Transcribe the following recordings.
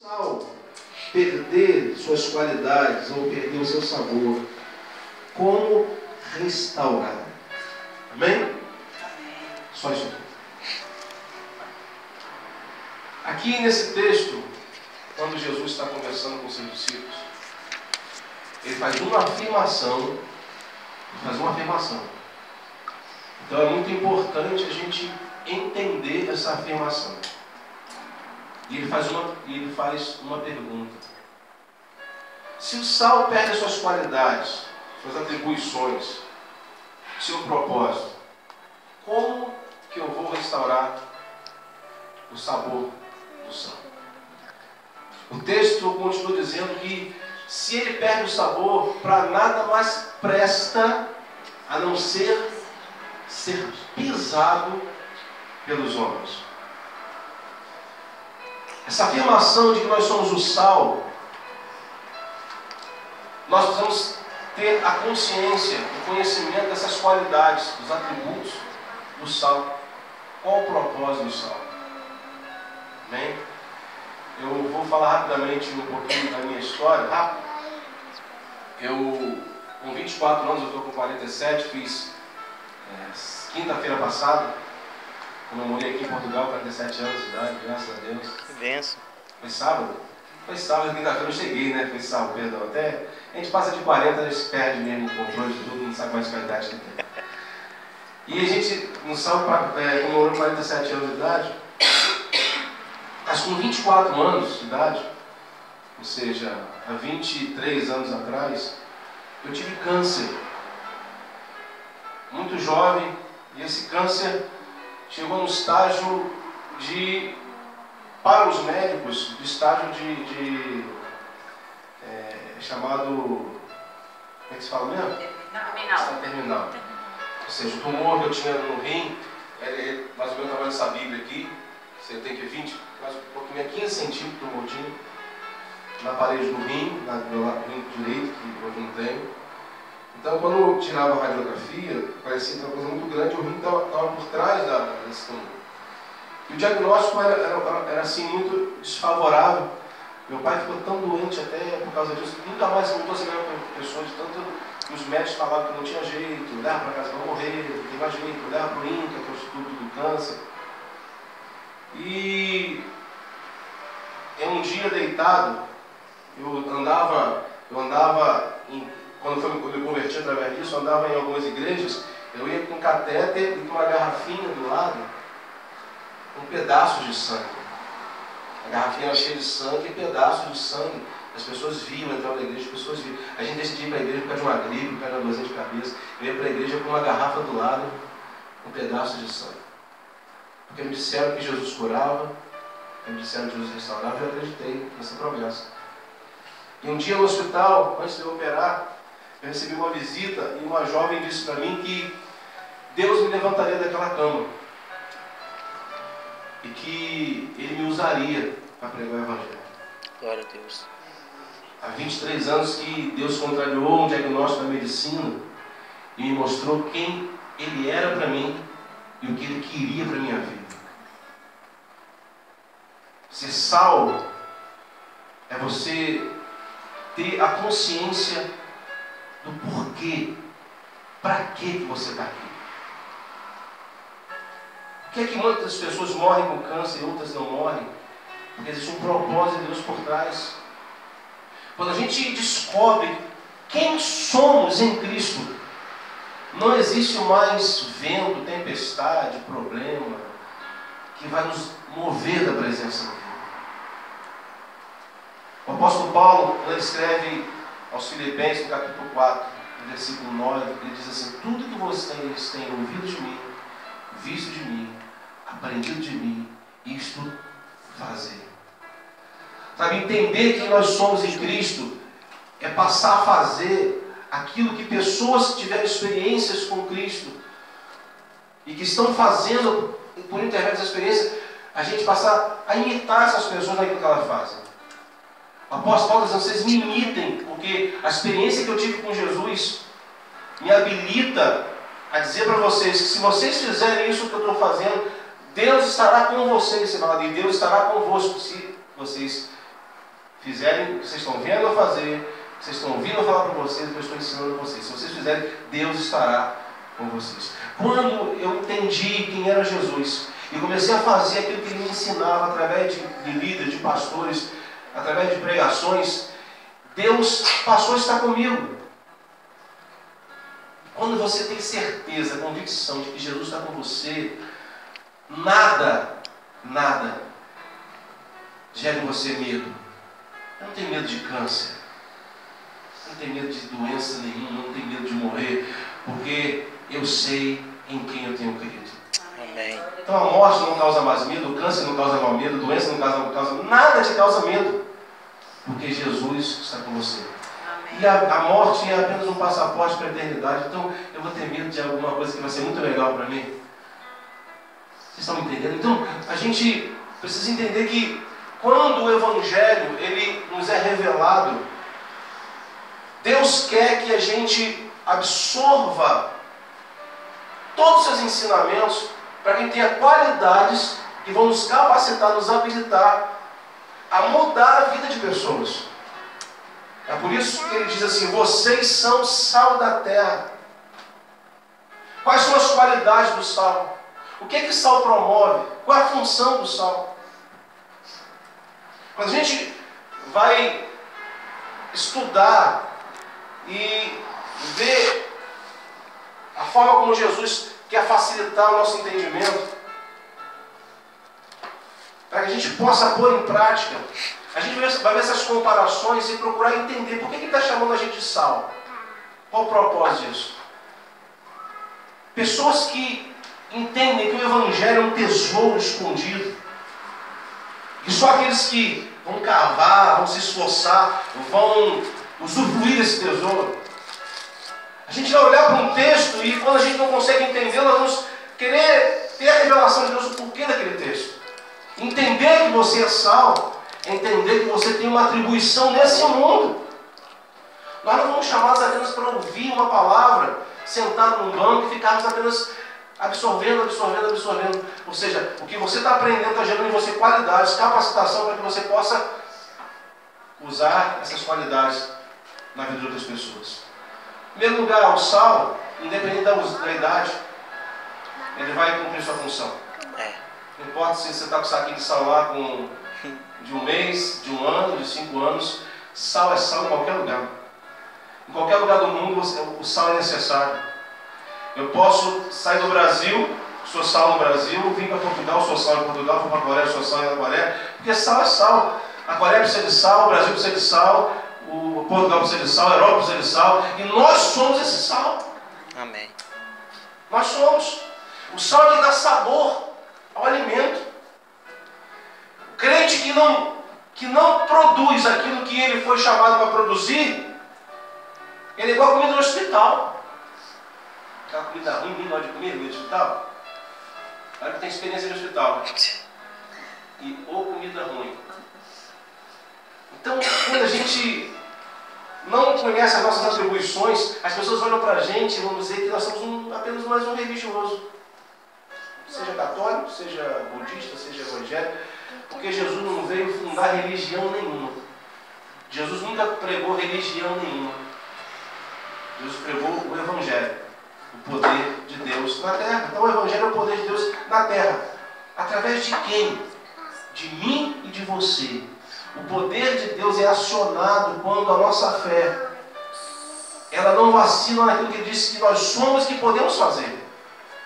Ao perder suas qualidades ou perder o seu sabor, como restaurar? Amém? Só isso aqui. Aqui nesse texto, quando Jesus está conversando com seus discípulos, ele faz uma afirmação. Então é muito importante a gente entender essa afirmação. E ele faz uma pergunta. Se o sal perde suas qualidades, suas atribuições, seu propósito, como que eu vou restaurar o sabor do sal? O texto continua dizendo que se ele perde o sabor, para nada mais presta a não ser pisado pelos homens. Essa afirmação de que nós somos o sal, nós precisamos ter a consciência, o conhecimento dessas qualidades, dos atributos do sal. Qual o propósito do sal? Amém? Eu vou falar rapidamente um pouquinho da minha história. Eu, com 24 anos, eu estou com 47, fiz quinta-feira passada, comemorei aqui em Portugal, 47 anos de idade, graças a Deus. Benção. Foi sábado? Foi sábado, quinta-feira eu cheguei, né? Foi sábado, perdão. Até a gente passa de 40, a gente perde mesmo o controle de tudo, não sabe mais qual a idade que tem. E a gente, no sábado, comemorou 47 anos de idade. Mas com 24 anos de idade, ou seja, há 23 anos atrás, eu tive câncer. Muito jovem, e esse câncer chegou no estágio para os médicos, do estágio chamado, como é que se fala mesmo? Terminal. Ou seja, o tumor que eu tinha no rim, mais ou menos o tamanho dessa Bíblia aqui, você tem que 20, quase um pouquinho, 15 centímetros de tumor tinha, na parede do rim, do lado rim direito, que hoje não tenho. Então, quando eu tirava a radiografia, parecia uma coisa muito grande, o rim estava por trás desse tumor. E o diagnóstico era assim, muito desfavorável. Meu pai ficou tão doente até por causa disso, nunca mais se voltou a ser a mesma pessoa, de tanto que os médicos falavam que não tinha jeito, leva para casa, vai morrer, não tem mais jeito, leva para o INCA, que é o Instituto do Câncer. E em um dia deitado, quando eu me converti através disso, eu andava em algumas igrejas, eu ia com um catéter e com uma garrafinha do lado, com pedaços de sangue. A garrafinha era cheia de sangue e pedaços de sangue. As pessoas viam entrar na igreja, as pessoas viam. A gente decidia ir para a igreja por causa de uma gripe, por causa de uma dorzinha de cabeça. Eu ia para a igreja com uma garrafa do lado, com pedaços de sangue. Porque me disseram que Jesus curava, me disseram que Jesus restaurava, e eu acreditei nessa promessa. E um dia no hospital, antes de eu operar, eu recebi uma visita e uma jovem disse para mim que Deus me levantaria daquela cama e que Ele me usaria para pregar o Evangelho. Glória a Deus. Há 23 anos que Deus contrariou um diagnóstico da medicina e me mostrou quem Ele era para mim e o que Ele queria para a minha vida. Ser sal é você ter a consciência do porquê, para que você está aqui. Por que é que muitas pessoas morrem com câncer e outras não morrem? Porque existe um propósito de Deus por trás. Quando a gente descobre quem somos em Cristo, não existe mais vento, tempestade, problema que vai nos mover da presença dele. O apóstolo Paulo, quando ele escreve aos Filipenses, no capítulo 4, no versículo 9, ele diz assim: tudo que vocês têm ouvido de mim, visto de mim, aprendido de mim, isto fazer. Sabe, entender que nós somos em Cristo é passar a fazer aquilo que pessoas que tiveram experiências com Cristo e que estão fazendo, por intermédio dessa experiência, a gente passar a imitar essas pessoas naquilo que elas fazem. O apóstolo Paulo diz: vocês me imitem, porque a experiência que eu tive com Jesus me habilita a dizer para vocês que se vocês fizerem isso que eu estou fazendo, Deus estará com vocês. Você fala, e Deus estará convosco se vocês fizerem o que vocês estão vendo eu fazer, vocês estão ouvindo eu falar para vocês, eu estou ensinando a vocês. Se vocês fizerem, Deus estará com vocês. Quando eu entendi quem era Jesus e comecei a fazer aquilo que Ele me ensinava através de líderes, de pastores, através de pregações, Deus passou a estar comigo. Quando você tem certeza, convicção de que Jesus está com você, nada gera em você medo. Eu não tenho medo de câncer, eu não tenho medo de doença nenhuma, eu não tenho medo de morrer, porque eu sei em quem eu tenho crido. Amém. Então a morte não causa mais medo, o câncer não causa mais medo, a doença não causa nada te causa medo, porque Jesus está com você. Amém. E a morte é apenas um passaporte para a eternidade. Então eu vou ter medo de alguma coisa que vai ser muito legal para mim. Vocês estão me entendendo? Então a gente precisa entender que quando o Evangelho ele nos é revelado, Deus quer que a gente absorva todos os seus ensinamentos para que a gente tenha qualidades que vão nos capacitar, nos habilitar a mudar a vida de pessoas. É por isso que ele diz assim: vocês são sal da terra. Quais são as qualidades do sal? O que é que o sal promove? Qual é a função do sal? Quando a gente vai estudar e ver a forma como Jesus quer facilitar o nosso entendimento, para que a gente possa pôr em prática, a gente vai ver essas comparações e procurar entender por que ele está chamando a gente de sal. Qual o propósito disso? Pessoas que entendem que o Evangelho é um tesouro escondido, e só aqueles que vão cavar, vão se esforçar, vão usufruir desse tesouro. A gente vai olhar para um texto e quando a gente não consegue entender, nós vamos querer ter a revelação de Deus, o porquê daquele texto. Entender que você é sal, é entender que você tem uma atribuição nesse mundo. Nós não fomos chamados apenas para ouvir uma palavra, sentado num banco e ficarmos apenas absorvendo. Ou seja, o que você está aprendendo está gerando em você qualidades, capacitação para que você possa usar essas qualidades na vida de outras pessoas. Em primeiro lugar, o sal, independente da idade, ele vai cumprir sua função. Não importa se você está com o saquinho de sal lá de um mês, de um ano, de 5 anos, sal é sal em qualquer lugar. Em qualquer lugar do mundo, o sal é necessário. Eu posso sair do Brasil, sou sal no Brasil, vim para Portugal, sou sal em Portugal, vou para a Coreia, sou sal na Coreia, porque sal é sal. A Coreia precisa de sal, o Brasil precisa de sal, o Portugal precisa de sal, a Europa precisa de sal, e nós somos esse sal. Amém. Nós somos. O sal é que dá sabor ao alimento. O crente que não produz aquilo que ele foi chamado para produzir, ele é igual a comida no hospital. Aquela comida ruim, ninguém gosta de comida no hospital. Claro que tem experiência de hospital. Ou comida ruim. Então, quando a gente não conhece as nossas atribuições, as pessoas olham para a gente e vão dizer que nós somos apenas mais um religioso. Seja católico, seja budista, seja evangélico, porque Jesus não veio fundar religião nenhuma. Jesus nunca pregou religião nenhuma. Jesus pregou o Evangelho, o poder de Deus na terra. Então o Evangelho é o poder de Deus na terra. Através de quem? De mim e de você. O poder de Deus é acionado quando a nossa fé, ela não vacila naquilo que ele disse que nós somos e que podemos fazer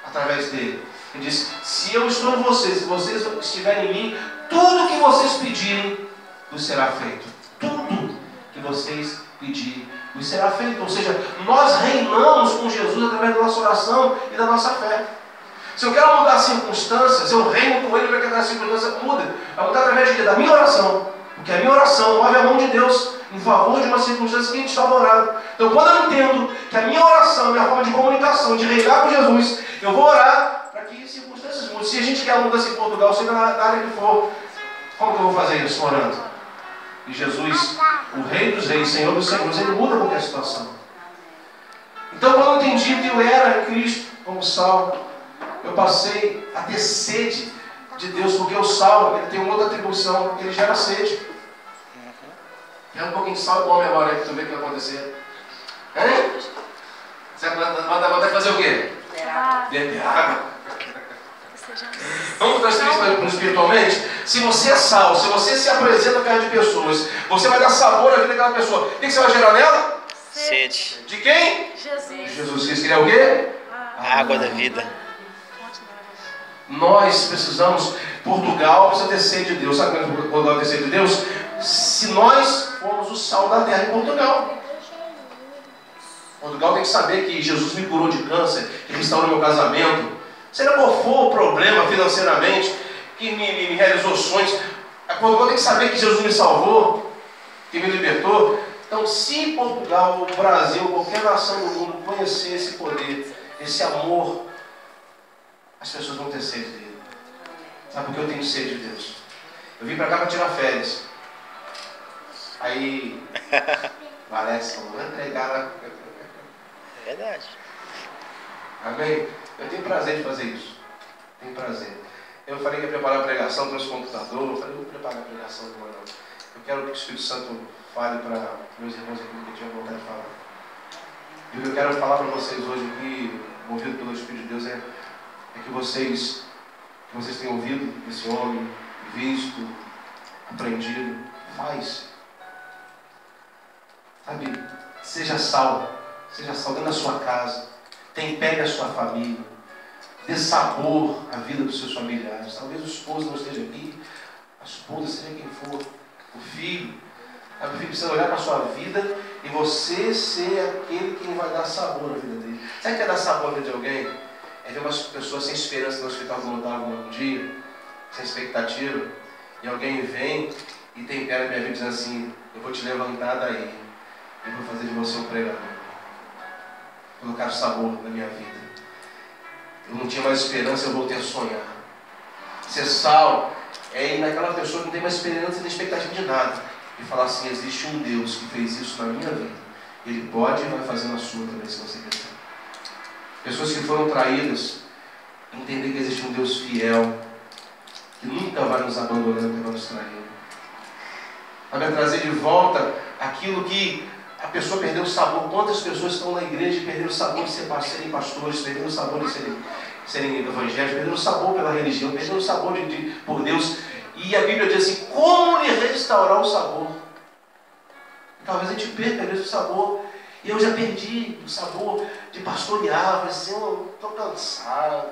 através dele. Ele diz: se eu estou em vocês, se vocês estiverem em mim, tudo que vocês pedirem vos será feito. Tudo que vocês pedirem vos será feito. Ou seja, nós reinamos com Jesus através da nossa oração e da nossa fé. Se eu quero mudar circunstâncias, eu reino com ele para que aquela circunstância mude. Vai mudar através da minha oração. Porque a minha oração move a mão de Deus em favor de uma circunstância que a gente estava orando. Então, quando eu entendo que a minha oração é minha forma de comunicação, de reinar com Jesus, eu vou orar para que circunstâncias mudem. Se a gente quer mudança em Portugal, seja na área que for, como que eu vou fazer isso? Orando. E Jesus, o Rei dos Reis, Senhor dos Senhores, ele muda qualquer situação. Então, quando eu entendi que eu era Cristo como sal, eu passei a ter sede de Deus, porque o sal ele tem uma outra atribuição, ele gera sede. Pega um pouquinho de sal e come agora aí para tu ver o que vai acontecer. Hein? Você vai mandar fazer o quê? Beber água. Vamos transferir isso para espiritualmente? Se você é sal, se você se apresenta perto de pessoas, você vai dar sabor à vida daquela pessoa. O que você vai gerar nela? Sede. De quem? Jesus. Jesus Cristo. Ele é o quê? A água da vida. Nós precisamos, Portugal precisa ter sede de Deus. Sabe quando Portugal tem sede de Deus? Se nós formos o sal da terra em Portugal. Portugal tem que saber que Jesus me curou de câncer, que restaurou meu casamento. Seja qual for o problema financeiramente, que me realizou sonhos, Portugal tem que saber que Jesus me salvou, que me libertou. Então, se Portugal, o Brasil, qualquer nação do mundo conhecer esse poder, esse amor, as pessoas vão ter sede dele. Sabe por que eu tenho sede de Deus? Eu vim para cá para tirar férias. Aí, Alex falou, vou entregar. É verdade. Amém? Eu tenho prazer de fazer isso. Tenho prazer. Eu falei que ia preparar a pregação, trouxe o computador. Eu falei, vou preparar a pregação de manhã. Eu quero que o Espírito Santo fale para meus irmãos aqui que eu tinha vontade de falar. E o que eu quero falar para vocês hoje aqui, movido pelo Espírito de Deus, é que vocês tenham ouvido esse homem, visto, aprendido. Faz. Sabe? Seja sal dentro da sua casa. Tempere a sua família. Dê sabor à vida dos seus familiares. Talvez o esposo não esteja aqui, a esposa, seja quem for, o filho. O filho precisa olhar para a sua vida e você ser aquele quem vai dar sabor à vida dele. Sabe o que é dar sabor à vida de alguém? É ver umas pessoas sem esperança no hospital voluntário um dia, sem expectativa, e alguém vem e tempera a minha vida dizendo assim, eu vou te levantar daí e vou fazer de você um pregador. Colocar sabor na minha vida. Eu não tinha mais esperança, eu voltei a sonhar. Ser sal é ir naquela pessoa que não tem mais esperança nem expectativa de nada. E falar assim, existe um Deus que fez isso na minha vida. Ele pode e vai fazer na sua também, se você quiser. Pessoas que foram traídas, entender que existe um Deus fiel, que nunca vai nos abandonar, nunca vai nos trair. Vai trazer de volta aquilo que a pessoa perdeu o sabor. Quantas pessoas estão na igreja e perderam o sabor de serem pastores, perderam o sabor de serem evangélicos, perderam o sabor pela religião, perderam o sabor por Deus. E a Bíblia diz assim, como lhe restaurar o sabor? Talvez a gente perca mesmo o sabor. E eu já perdi o sabor de pastorear. Falei assim, eu estou cansado.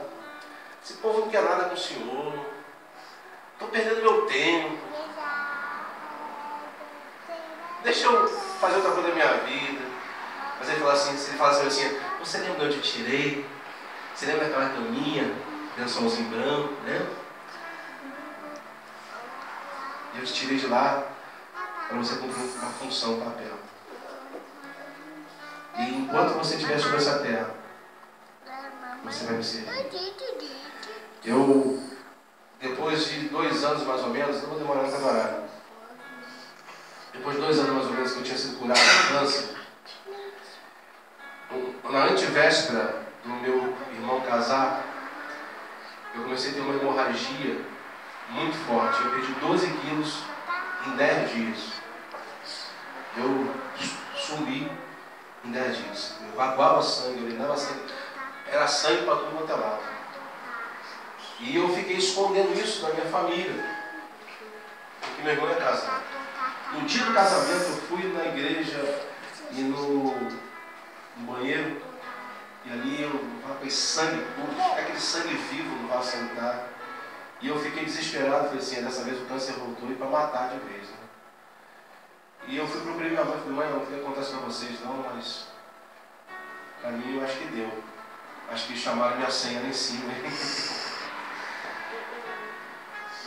Esse povo não quer nada com o Senhor. Estou perdendo meu tempo. Deixa eu fazer outra coisa da minha vida. Mas ele fala assim, você lembra de onde eu te tirei? Você lembra daquela caminha, lençolzinho branco, né? E eu te tirei de lá para você cumprir uma função, um papel. E enquanto você estiver sobre essa terra, você vai me servir. Eu, depois de 2 anos mais ou menos, não vou demorar muito agora. Depois de 2 anos mais ou menos que eu tinha sido curado de câncer, na antevéspera do meu irmão casar, eu comecei a ter uma hemorragia muito forte. Eu perdi 12 quilos em 10 dias. Eu sumi em 10 dias. Eu evacuava sangue, eu urinava sangue. Era sangue para tudo quanto é lado. E eu fiquei escondendo isso da minha família. Porque meu irmão ia casar. No dia do casamento eu fui na igreja e no banheiro. E ali eu estava com esse sangue puro, aquele sangue vivo no vaso sanitário. E eu fiquei desesperado, falei assim, dessa vez o câncer voltou e para matar de vez. Né? E eu fui procurar minha mãe, falei, mãe, não sei o que acontece para vocês não, mas para mim eu acho que deu. Acho que chamaram minha senha lá em cima.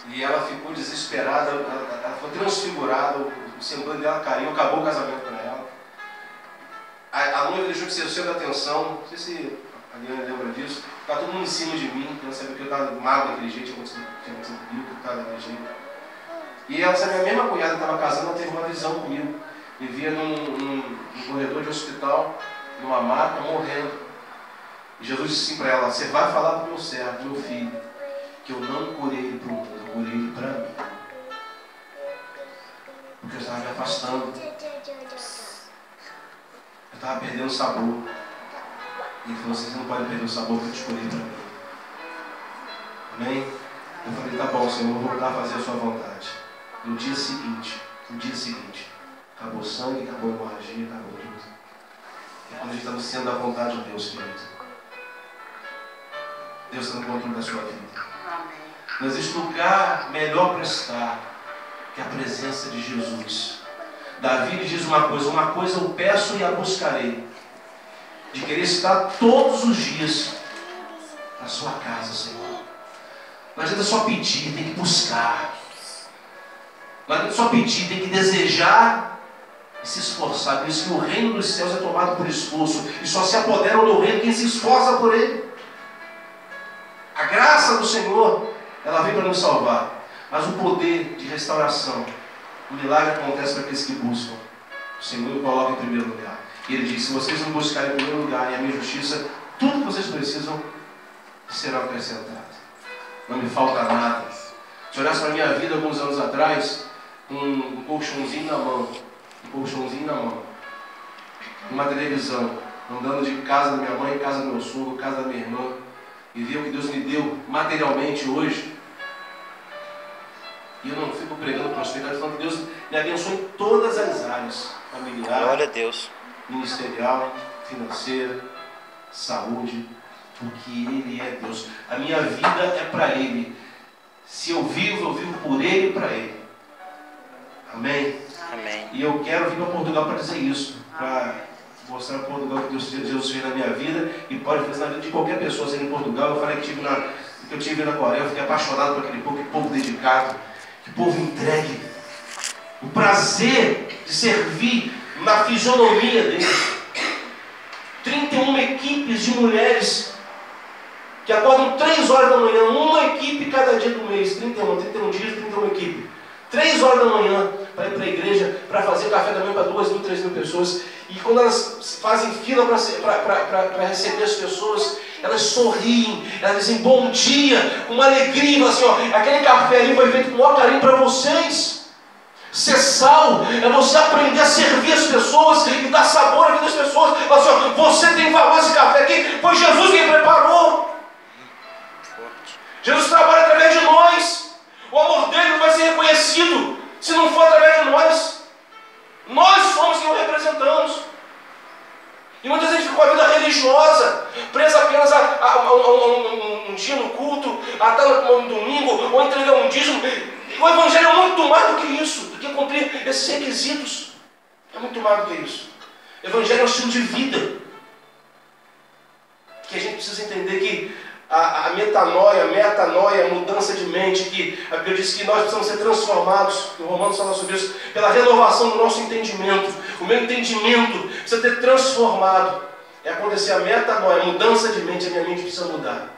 E ela ficou desesperada, ela foi transfigurada, o semblante dela caiu, acabou o casamento para ela. A noiva deixou de ser o centro da atenção, não sei se a Liana lembra disso, estava todo mundo em cima de mim, eu sabia que eu estava magro daquele jeito, tinha acontecido comigo, que eu estava daquele jeito. E ela sabia, a mesma cunhada que estava casando, ela teve uma visão comigo. Me via num corredor de hospital, numa maca, morrendo. E Jesus disse assim para ela, você vai falar para o meu servo, meu filho, que eu não curei ele para o mundo, eu curei ele para mim. Porque eu estava me afastando. Eu estava perdendo o sabor. E ele falou assim, você não pode perder o sabor que eu te escolhi para mim. Amém? Eu falei, tá bom, Senhor, eu vou voltar a fazer a sua vontade. No dia seguinte, acabou o sangue, acabou a hemorragia, acabou tudo. É quando a gente está no centro da vontade de Deus, querido. Deus está no controle da sua vida. Não existe lugar melhor para estar que a presença de Jesus. Davi diz uma coisa eu peço e a buscarei. De querer estar todos os dias na sua casa, Senhor. Não adianta só pedir, tem que buscar. Não adianta só pedir, tem que desejar e se esforçar. Por isso que o reino dos céus é tomado por esforço. E só se apodera do reino quem se esforça por ele. A graça do Senhor, ela vem para nos salvar. Mas o poder de restauração, o milagre acontece para aqueles que buscam. O Senhor o coloca em primeiro lugar. E Ele diz, se vocês não buscarem em primeiro lugar e a minha justiça, tudo que vocês precisam será acrescentado. Não me falta nada. Se olhasse para a minha vida alguns anos atrás, um colchãozinho na mão, uma televisão, andando de casa da minha mãe, casa do meu sogro, casa da minha irmã, e ver o que Deus me deu materialmente hoje. E eu não fico pregando prosperidade, falando que Deus me abençoe em todas as áreas, familiar, Glória a Deus, ministerial, financeira, saúde, porque Ele é Deus. A minha vida é para Ele. Se eu vivo por Ele e para Ele. Amém? amém. E eu quero vir para Portugal para dizer isso, para mostrar para Portugal que Deus fez na minha vida e pode fazer na vida de qualquer pessoa. Sendo em Portugal, eu falei que eu tive na Coreia, eu fiquei apaixonado por aquele povo, que povo dedicado, que povo entregue. O prazer de servir na fisionomia deles. 31 equipes de mulheres que acordam 3 horas da manhã, uma equipe cada dia do mês, 31 dias, 31 equipes. 3 horas da manhã para ir para a igreja, para fazer café da manhã para 2.000, 3.000 pessoas. E quando elas fazem fila para receber as pessoas, elas sorriem, elas dizem bom dia, com uma alegria, assim, ó, aquele café ali foi feito com o maior carinho para vocês. Ser sal é você aprender a servir as pessoas e dar sabor à vida das pessoas. Fala assim, ó, você tem valor esse café aqui, foi Jesus quem preparou. Jesus trabalha através de nós. O amor dele não vai ser reconhecido se não for através de nós. Nós somos quem o representamos. E muitas vezes ficou a vida religiosa, presa apenas a um dia no culto, a estar no domingo, ou entregar um dízimo. O Evangelho é muito mais do que isso, do que cumprir esses requisitos. É muito mais do que isso. O Evangelho é um estilo de vida. Que a gente precisa entender que a metanoia, a mudança de mente, que a Bíblia diz que nós precisamos ser transformados, o Romanos fala sobre isso, pela renovação do nosso entendimento. O meu entendimento precisa ter transformado. É acontecer a metanoia, a mudança de mente, a minha mente precisa mudar.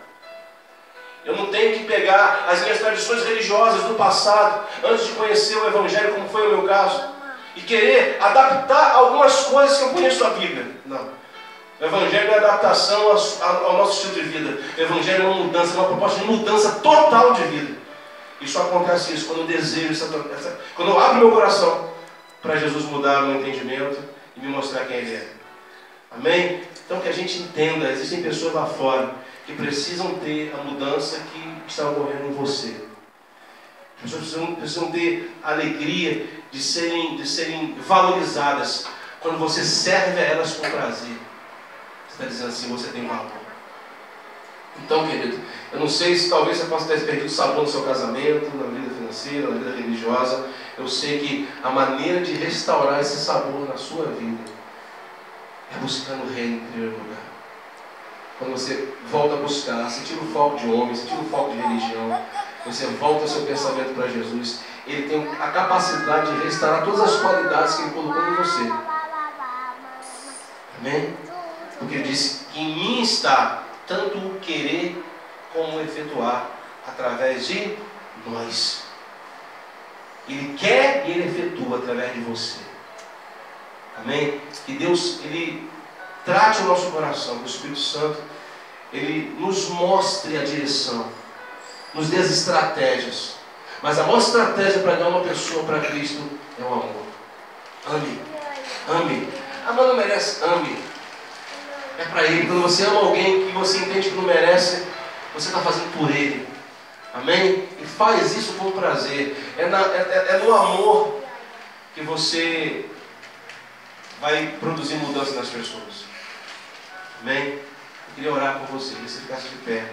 Eu não tenho que pegar as minhas tradições religiosas do passado, antes de conhecer o Evangelho, como foi o meu caso, e querer adaptar algumas coisas que eu conheço da Bíblia. Não. O Evangelho é adaptação ao nosso estilo de vida. O Evangelho é uma mudança, uma proposta de mudança total de vida. E só acontece isso quando eu desejo, quando eu abro meu coração para Jesus mudar o meu entendimento e me mostrar quem Ele é. Amém? Então que a gente entenda, existem pessoas lá fora que precisam ter a mudança que está ocorrendo em você. As pessoas precisam ter a alegria de serem valorizadas quando você serve a elas com prazer. Você está dizendo assim, você tem valor. Então, querido, eu não sei se talvez você possa ter perdido o sabor no seu casamento, na vida financeira, na vida religiosa. Eu sei que a maneira de restaurar esse sabor na sua vida é buscando o reino em primeiro lugar. Quando você volta a buscar, você tira o foco de homem, você tira o foco de religião, você volta o seu pensamento para Jesus, Ele tem a capacidade de restaurar todas as qualidades que Ele colocou em você. Amém? Porque Ele disse que em mim está tanto o querer como o efetuar através de nós. Ele quer e Ele efetua através de você. Amém? Que Deus, Ele trate o nosso coração, que o Espírito Santo, Ele nos mostre a direção, nos dê as estratégias. Mas a maior estratégia para ganhar uma pessoa para Cristo é o amor. Ame. Ame. Amar não merece, ame. É para Ele. Quando você ama alguém que você entende que não merece, você está fazendo por Ele. Amém? E faz isso com prazer. É no amor que você vai produzir mudança nas pessoas. Amém? Eu queria orar por você. Que você ficasse de pé.